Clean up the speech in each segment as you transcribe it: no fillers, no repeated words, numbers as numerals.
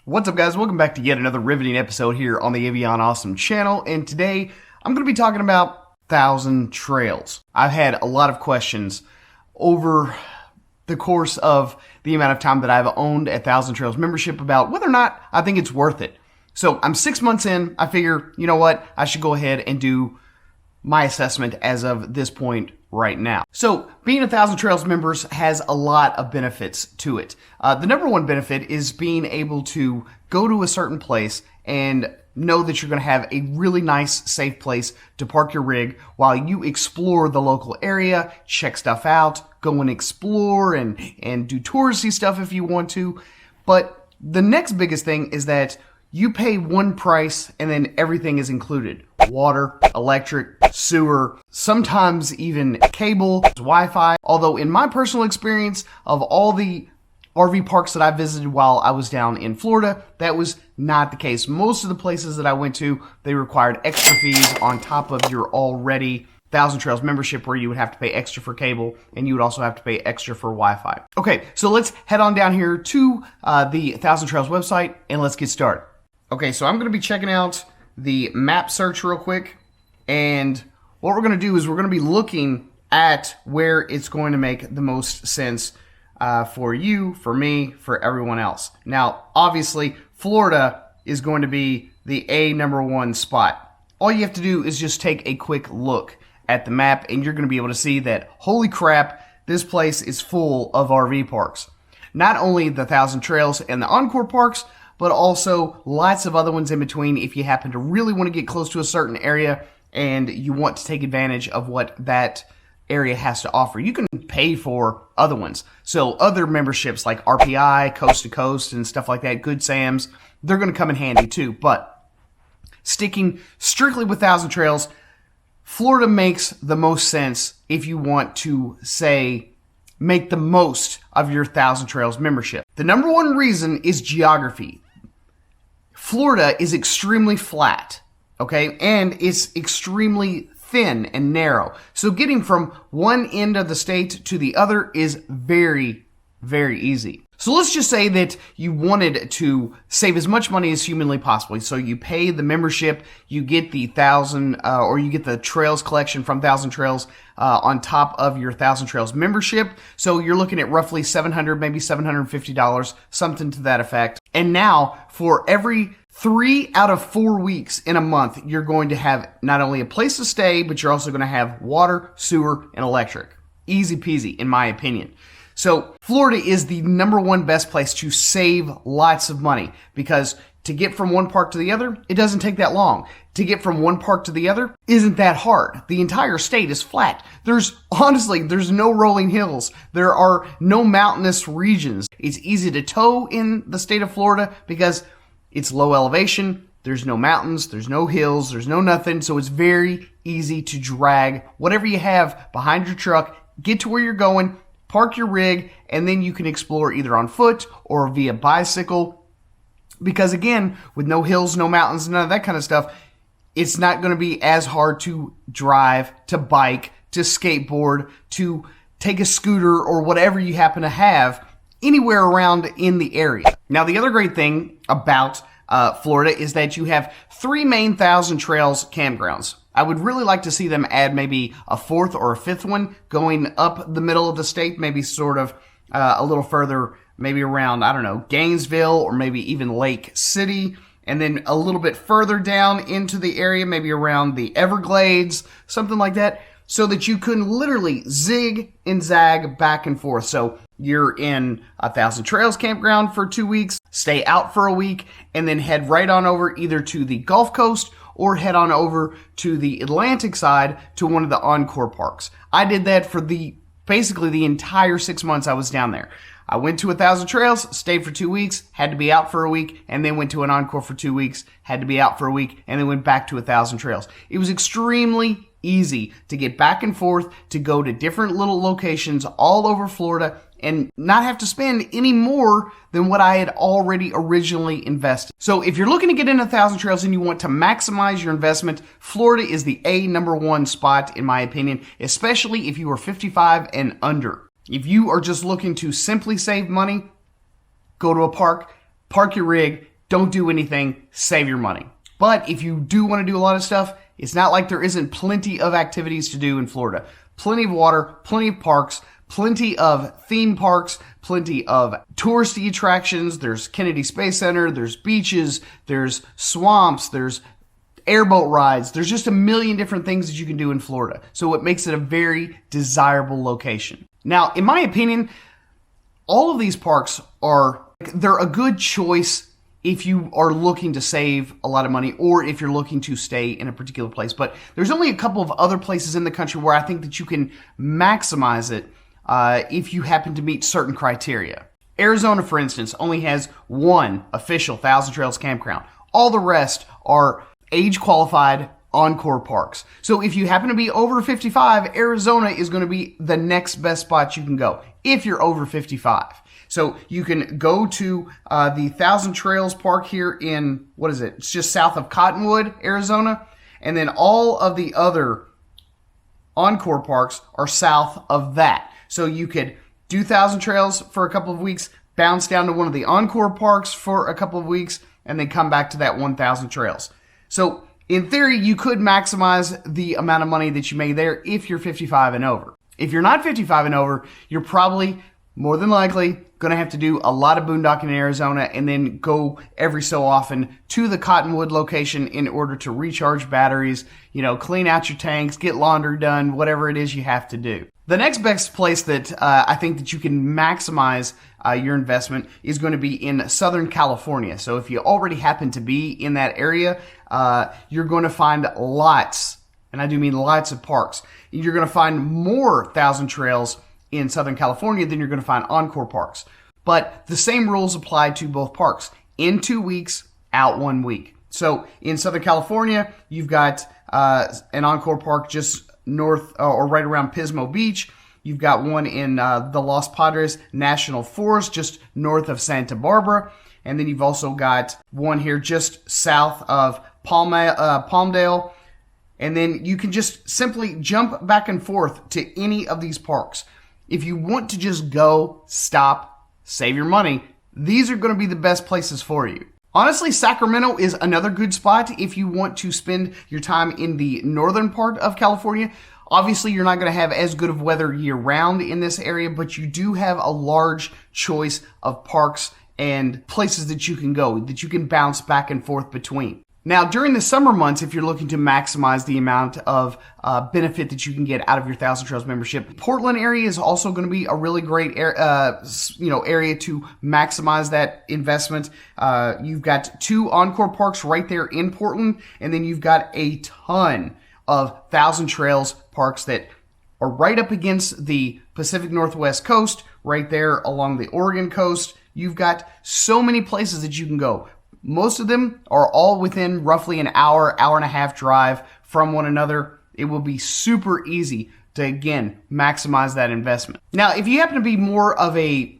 What's up, guys? Welcome back to yet another riveting episode here on the Avion Awesome channel. And today I'm going to be talking about 1,000 trails. I've had a lot of questions over the course of the amount of time that I've owned a 1,000 Trails membership about whether or not I think it's worth it. So I'm 6 months in. I figure, you know what? I should go ahead and do my assessment as of this point right now. So being a 1,000 Trails members has a lot of benefits to it. The number one benefit is being able to go to a certain place and know that you're going to have a really nice, safe place to park your rig while you explore the local area, check stuff out, go and explore and do touristy stuff if you want to. But the next biggest thing is that you pay one price and then everything is included. Water, electric, sewer, sometimes even cable, Wi-Fi. Although in my personal experience of all the RV parks that I visited while I was down in Florida, that was not the case. Most of the places that I went to, they required extra fees on top of your already 1,000 Trails membership, where you would have to pay extra for cable and you would also have to pay extra for Wi-Fi. Okay, so let's head on down here to the 1,000 Trails website and let's get started. Okay, so I'm going to be checking out the map search real quick, and what we're going to do is we're going to be looking at where it's going to make the most sense for you, for me, for everyone else. Now, obviously, Florida is going to be the number one spot. All you have to do is just take a quick look at the map, and you're going to be able to see that, holy crap, this place is full of RV parks. Not only the 1,000 Trails and the Encore parks, but also lots of other ones in between if you happen to really want to get close to a certain area and you want to take advantage of what that area has to offer. You can pay for other ones. So other memberships like RPI, Coast to Coast, and stuff like that, Good Sam's, they're going to come in handy too. But sticking strictly with 1,000 Trails, Florida makes the most sense if you want to, say, make the most of your 1,000 Trails membership. The number one reason is geography. Florida is extremely flat, okay, and it's extremely thin and narrow. So getting from one end of the state to the other is very, very easy. So let's just say that you wanted to save as much money as humanly possible. So you pay the membership, you get the 1,000, or you get the Trails collection from 1,000 Trails on top of your 1,000 Trails membership. So you're looking at roughly $700, maybe $750, something to that effect. And now for every 3 out of 4 weeks in a month, you're going to have not only a place to stay, but you're also going to have water, sewer, and electric. Easy peasy, in my opinion. So Florida is the number one best place to save lots of money, because to get from one park to the other, it doesn't take that long. To get from one park to the other isn't that hard. The entire state is flat. There's no rolling hills. There are no mountainous regions. It's easy to tow in the state of Florida because it's low elevation. There's no mountains. There's no hills. There's no nothing. So it's very easy to drag whatever you have behind your truck, get to where you're going, park your rig, and then you can explore either on foot or via bicycle. Because again, with no hills, no mountains, none of that kind of stuff, it's not going to be as hard to drive, to bike, to skateboard, to take a scooter or whatever you happen to have anywhere around in the area. Now, the other great thing about Florida is that you have 3 main 1,000 Trails campgrounds. I would really like to see them add maybe a 4th or a 5th one going up the middle of the state, maybe sort of a little further, maybe around, I don't know, Gainesville or maybe even Lake City, and then a little bit further down into the area, maybe around the Everglades, something like that, so that you can literally zig and zag back and forth. So you're in a 1,000 Trails campground for 2 weeks, stay out for a week, and then head right on over either to the Gulf Coast or head on over to the Atlantic side to one of the Encore parks. I did that for basically the entire 6 months I was down there. I went to 1,000 Trails, stayed for 2 weeks, had to be out for a week, and then went to an Encore for 2 weeks, had to be out for a week, and then went back to 1,000 Trails. It was extremely easy to get back and forth, to go to different little locations all over Florida and not have to spend any more than what I had already originally invested. So if you're looking to get into 1,000 Trails and you want to maximize your investment, Florida is the number one spot in my opinion, especially if you are 55 and under. If you are just looking to simply save money, go to a park, park your rig, don't do anything, save your money. But if you do want to do a lot of stuff, it's not like there isn't plenty of activities to do in Florida. Plenty of water, plenty of parks, plenty of theme parks, plenty of touristy attractions. There's Kennedy Space Center, there's beaches, there's swamps, there's airboat rides. There's just a million different things that you can do in Florida. So it makes it a very desirable location. Now, in my opinion, all of these parks they're a good choice if you are looking to save a lot of money or if you're looking to stay in a particular place. But there's only a couple of other places in the country where I think that you can maximize it if you happen to meet certain criteria. Arizona, for instance, only has one official Thousand Trails campground. All the rest are age-qualified Encore parks. So if you happen to be over 55, Arizona is going to be the next best spot you can go if you're over 55. So you can go to the Thousand Trails Park here in, it's just south of Cottonwood, Arizona. And then all of the other Encore parks are south of that. So you could do Thousand Trails for a couple of weeks, bounce down to one of the Encore parks for a couple of weeks, and then come back to that 1,000 Trails. So in theory, you could maximize the amount of money that you make there if you're 55 and over. If you're not 55 and over, you're probably more than likely going to have to do a lot of boondocking in Arizona and then go every so often to the Cottonwood location in order to recharge batteries, clean out your tanks, get laundry done, whatever it is you have to do. The next best place that I think that you can maximize your investment is going to be in Southern California. So if you already happen to be in that area, you're going to find lots, and I do mean lots of parks. You're going to find more Thousand Trails in Southern California than you're going to find Encore parks. But the same rules apply to both parks. In 2 weeks, out 1 week. So in Southern California, you've got an Encore park just north or right around Pismo Beach. You've got one in the Los Padres National Forest, just north of Santa Barbara. And then you've also got one here just south of Palmdale. And then you can just simply jump back and forth to any of these parks. If you want to just go, stop, save your money, these are going to be the best places for you. Honestly, Sacramento is another good spot if you want to spend your time in the northern part of California. Obviously, you're not going to have as good of weather year-round in this area, but you do have a large choice of parks and places that you can go, that you can bounce back and forth between. Now, during the summer months, if you're looking to maximize the amount of benefit that you can get out of your Thousand Trails membership, Portland area is also going to be a really great area to maximize that investment. You've got 2 Encore parks right there in Portland, and then you've got a ton of Thousand Trails parks that are right up against the Pacific Northwest coast, right there along the Oregon coast. You've got so many places that you can go. Most of them are all within roughly an hour, hour and a half drive from one another. It will be super easy to, again, maximize that investment. Now, if you happen to be more of a,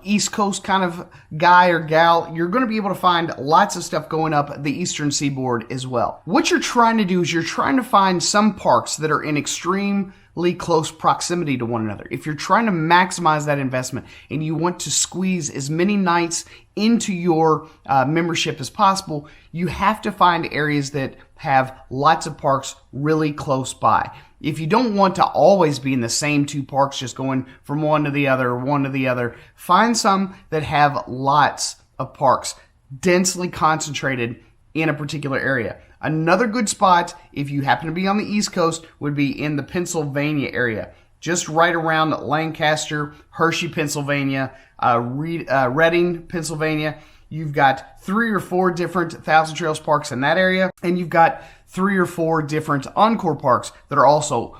East Coast kind of guy or gal, you're going to be able to find lots of stuff going up the Eastern Seaboard as well. What you're trying to do is you're trying to find some parks that are in extremely close proximity to one another. If you're trying to maximize that investment and you want to squeeze as many nights into your membership as possible, you have to find areas that have lots of parks really close by. If you don't want to always be in the same 2 parks, just going from one to the other, find some that have lots of parks densely concentrated in a particular area. Another good spot, if you happen to be on the East Coast, would be in the Pennsylvania area. Just right around Lancaster, Hershey, Pennsylvania, Reading, Pennsylvania. You've got 3 or 4 different Thousand Trails parks in that area, and you've got 3 or 4 different Encore parks that are also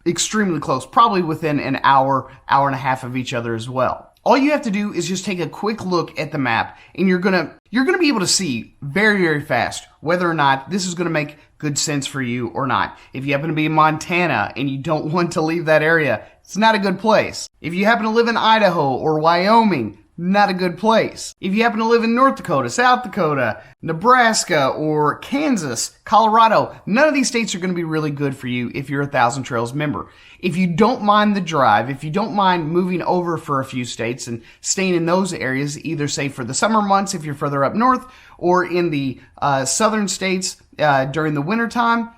extremely close, probably within an hour, hour and a half of each other as well. All you have to do is just take a quick look at the map, and you're gonna be able to see very, very fast whether or not this is gonna make good sense for you or not. If you happen to be in Montana and you don't want to leave that area, it's not a good place. If you happen to live in Idaho or Wyoming, not a good place. If you happen to live in North Dakota, South Dakota, Nebraska, or Kansas, Colorado, none of these states are going to be really good for you if you're a Thousand Trails member. If you don't mind the drive, if you don't mind moving over for a few states and staying in those areas, either say for the summer months if you're further up north, or in the southern states during the winter time,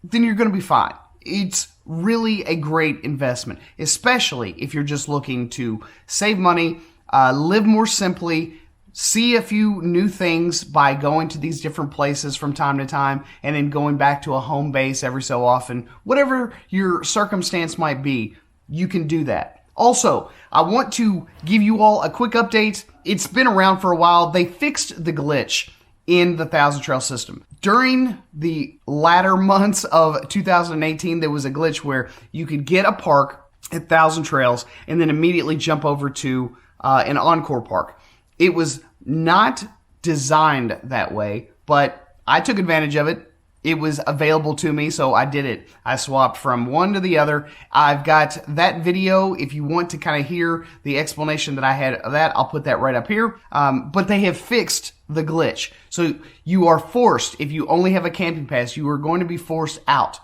then you're going to be fine. It's really a great investment, especially if you're just looking to save money, live more simply, see a few new things by going to these different places from time to time, and then going back to a home base every so often. Whatever your circumstance might be, you can do that. Also, I want to give you all a quick update. It's been around for a while. They fixed the glitch in the Thousand Trail system. During the latter months of 2018, there was a glitch where you could get a park at Thousand Trails and then immediately jump over to an Encore park. It was not designed that way, but I took advantage of it. It was available to me, so I did it. I swapped from one to the other. I've got that video. If you want to kind of hear the explanation that I had of that, I'll put that right up here. But they have fixed the glitch. So you are forced, if you only have a camping pass, you are going to be forced out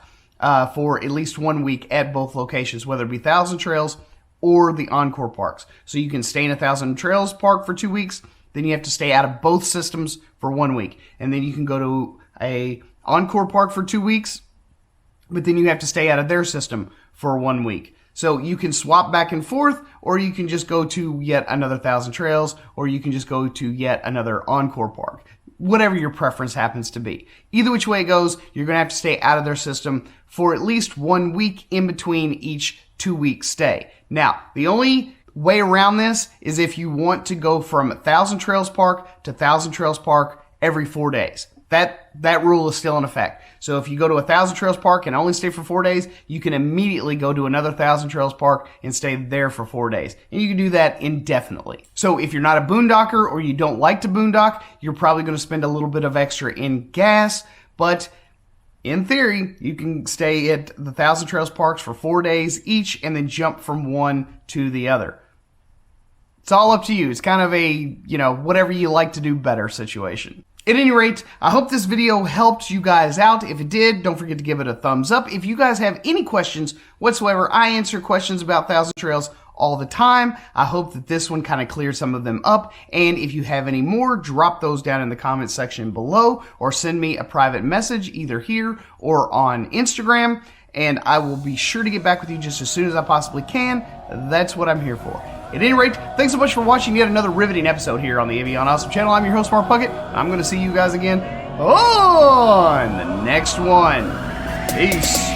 for at least 1 week at both locations, whether it be Thousand Trails or the Encore parks. So you can stay in a Thousand Trails park for 2 weeks, then you have to stay out of both systems for 1 week. And then you can go to a Encore park for 2 weeks, but then you have to stay out of their system for 1 week. So you can swap back and forth, or you can just go to yet another Thousand Trails, or you can just go to yet another Encore park. Whatever your preference happens to be. Either which way it goes, you're going to have to stay out of their system for at least 1 week in between each 2 week stay. Now, the only way around this is if you want to go from Thousand Trails Park to Thousand Trails Park every 4 days. That rule is still in effect. So if you go to a Thousand Trails Park and only stay for 4 days, you can immediately go to another Thousand Trails Park and stay there for 4 days. And you can do that indefinitely. So if you're not a boondocker or you don't like to boondock, you're probably going to spend a little bit of extra in gas. But in theory, you can stay at the Thousand Trails Parks for 4 days each and then jump from one to the other. It's all up to you. It's kind of a, whatever you like to do better situation. At any rate, I hope this video helped you guys out. If it did, don't forget to give it a thumbs up. If you guys have any questions whatsoever, I answer questions about Thousand Trails all the time. I hope that this one kind of cleared some of them up. And if you have any more, drop those down in the comment section below or send me a private message either here or on Instagram. And I will be sure to get back with you just as soon as I possibly can. That's what I'm here for. At any rate, thanks so much for watching yet another riveting episode here on the Avion Awesome channel. I'm your host, Mark Puckett. I'm going to see you guys again on the next one. Peace.